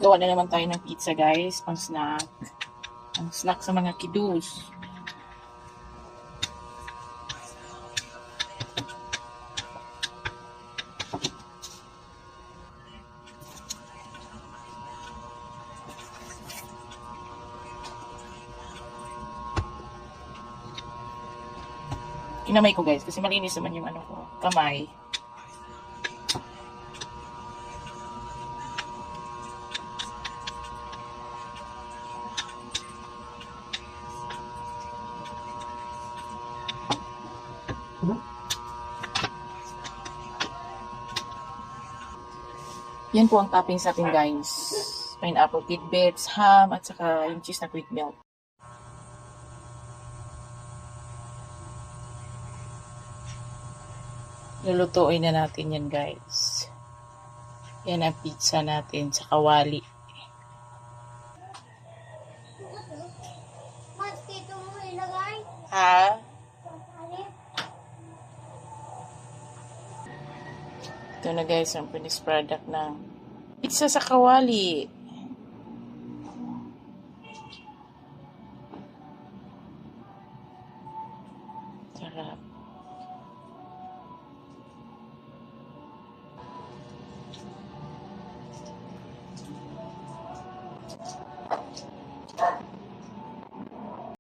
Gawa na naman tayo ng pizza, guys. Pang snack. Pang snack sa mga kiddos. Kinamay ko, guys, kasi malinis naman yung ano ko, kamay. Yan po ang toppings natin, guys. Pineapple tidbits, ham, at saka yung cheese na quick melt. Lulutuin na natin yan, guys. Yan ang pizza natin sa kawali. Ha? Ito na, guys, ang finished product ng pizza sa kawali. Sarap.